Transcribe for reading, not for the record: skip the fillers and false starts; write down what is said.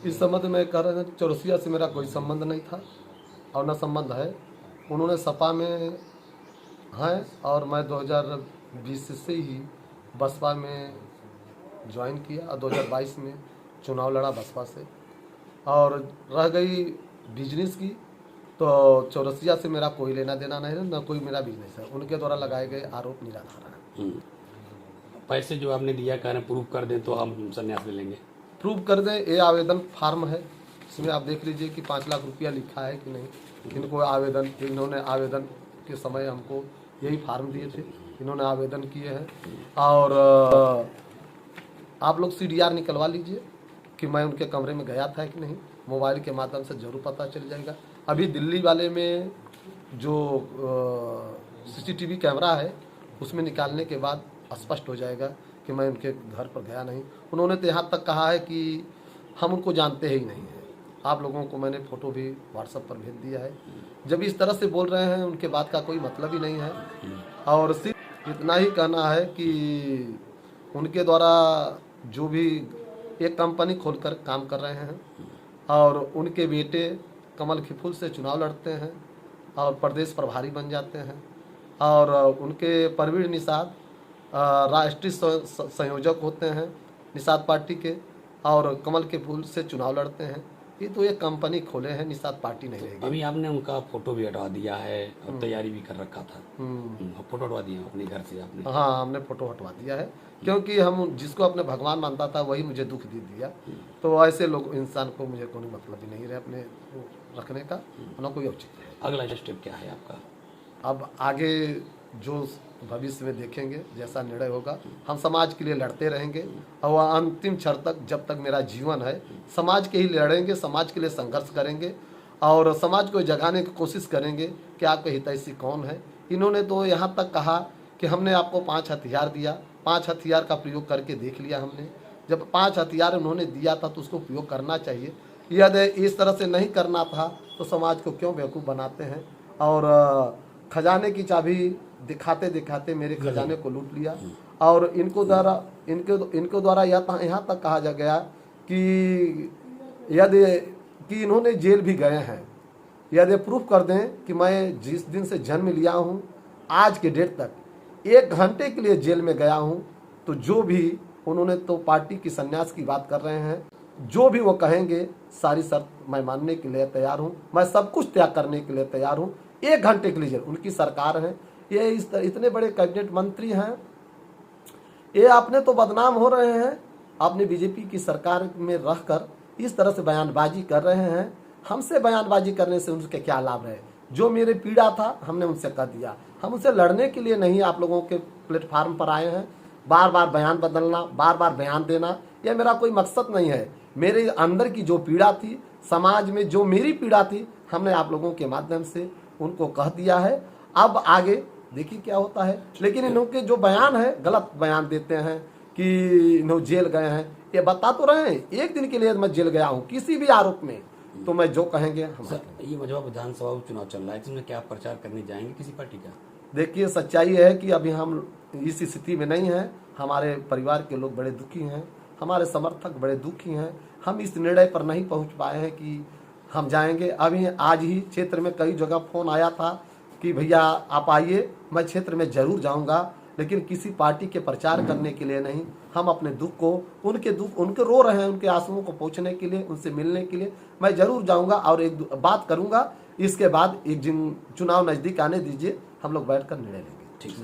इस संबंध में कह रहे हैं चौरसिया से मेरा कोई संबंध नहीं था और न संबंध है। उन्होंने सपा में हैं और मैं 2020 से ही बसपा में ज्वाइन किया और 2022 में चुनाव लड़ा बसपा से। और रह गई बिजनेस की, तो चौरसिया से मेरा कोई लेना देना नहीं है, न कोई मेरा बिजनेस है। उनके द्वारा लगाए गए आरोप निराधार हैं। पैसे जो आपने दिया कह रहे हैं प्रूफ कर दें तो हम संन्यास ले लेंगे। प्रूफ कर दें, ये आवेदन फार्म है, इसमें आप देख लीजिए कि 5 लाख रुपया लिखा है कि नहीं। इनको आवेदन, इन्होंने आवेदन के समय हमको यही फार्म दिए थे, इन्होंने आवेदन किए हैं। और आप लोग CDR निकलवा लीजिए कि मैं उनके कमरे में गया था कि नहीं, मोबाइल के माध्यम से जरूर पता चल जाएगा। अभी दिल्ली वाले में जो CCTV कैमरा है उसमें निकालने के बाद स्पष्ट हो जाएगा कि मैं उनके घर पर गया नहीं। उन्होंने तो यहाँ तक कहा है कि हम उनको जानते ही नहीं हैं। आप लोगों को मैंने फ़ोटो भी WhatsApp पर भेज दिया है। जब इस तरह से बोल रहे हैं उनके बात का कोई मतलब ही नहीं है। और सिर्फ इतना ही कहना है कि उनके द्वारा जो भी एक कंपनी खोलकर काम कर रहे हैं और उनके बेटे कमल खिफुल से चुनाव लड़ते हैं और प्रदेश प्रभारी बन जाते हैं और उनके परवीन निषाद राष्ट्रीय संयोजक होते हैं निषाद पार्टी के और कमल के फूल से चुनाव लड़ते हैं। ये तो एक कंपनी खोले हैं, निषाद पार्टी नहीं रहेगी। अभी आपने उनका फोटो भी हटवा दिया है और तैयारी भी कर रखा था। फोटो हटवा दिया अपने घर से आपने? हाँ, हमने फोटो हटवा दिया है क्योंकि हम जिसको अपने भगवान मानता था वही मुझे दुख दे दिया। तो ऐसे लोग इंसान को मुझे कोई मतलब ही नहीं रहे अपने रखने का, ना कोई औचित्य है। अगला स्टेप क्या है आपका? अब आगे जो भविष्य में देखेंगे, जैसा निर्णय होगा। हम समाज के लिए लड़ते रहेंगे और अंतिम क्षण तक, जब तक मेरा जीवन है, समाज के ही लड़ेंगे, समाज के लिए संघर्ष करेंगे और समाज को जगाने की कोशिश करेंगे कि आपके हितैषी कौन है। इन्होंने तो यहाँ तक कहा कि हमने आपको 5 हथियार दिया, 5 हथियार का प्रयोग करके देख लिया हमने। जब 5 हथियार उन्होंने दिया था तो उसको प्रयोग करना चाहिए। यदि इस तरह से नहीं करना था तो समाज को क्यों बेवकूफ़ बनाते हैं। और खजाने की चाबी दिखाते दिखाते मेरे खजाने को लूट लिया। और इनको द्वारा यहाँ तक कहा जा गया कि यदि कि इन्होंने जेल भी गए हैं। यदि प्रूफ कर दें कि मैं जिस दिन से जन्म लिया हूँ आज के डेट तक 1 घंटे के लिए जेल में गया हूँ, तो जो भी उन्होंने तो पार्टी की संन्यास की बात कर रहे हैं, जो भी वो कहेंगे सारी शर्त मैं मानने के लिए तैयार हूँ। मैं सब कुछ त्याग करने के लिए तैयार हूँ। 1 घंटे के लिए जेल, उनकी सरकार है, ये इतने बड़े कैबिनेट मंत्री हैं, ये अपने तो बदनाम हो रहे हैं, अपने बीजेपी की सरकार में रहकर इस तरह से बयानबाजी कर रहे हैं। हमसे बयानबाजी करने से उनके क्या लाभ है? जो मेरे पीड़ा था हमने उनसे कह दिया। हम उनसे लड़ने के लिए नहीं आप लोगों के प्लेटफार्म पर आए हैं। बार बार बयान बदलना, बार बार बयान देना, यह मेरा कोई मकसद नहीं है। मेरे अंदर की जो पीड़ा थी, समाज में जो मेरी पीड़ा थी, हमने आप लोगों के माध्यम से उनको कह दिया है। अब आगे देखिए क्या होता है। लेकिन इनके जो बयान है गलत बयान देते हैं कि इन्होंने जेल गए हैं। ये बता तो रहे हैं 1 दिन के लिए मैं जेल गया हूँ किसी भी आरोप में, तो मैं जो कहेंगे हम। ये मझवा विधानसभा उपचुनाव चल रहा है, इसमें क्या प्रचार करने जाएंगे किसी पार्टी का? देखिए सच्चाई है कि अभी हम इस स्थिति में नहीं हैं। हमारे परिवार के लोग बड़े दुखी हैं, हमारे समर्थक बड़े दुखी हैं। हम इस निर्णय पर नहीं पहुंच पाए हैं कि हम जाएंगे। अभी आज ही क्षेत्र में कई जगह फोन आया था कि भैया आप आइए, मैं क्षेत्र में जरूर जाऊंगा, लेकिन किसी पार्टी के प्रचार करने के लिए नहीं। हम अपने दुख को, उनके रो रहे हैं, उनके आंसुओं को पोंछने के लिए, उनसे मिलने के लिए मैं जरूर जाऊंगा और एक बात करूंगा। इसके बाद एक दिन चुनाव नजदीक आने दीजिए, हम लोग बैठकर निर्णय लेंगे। ठीक है।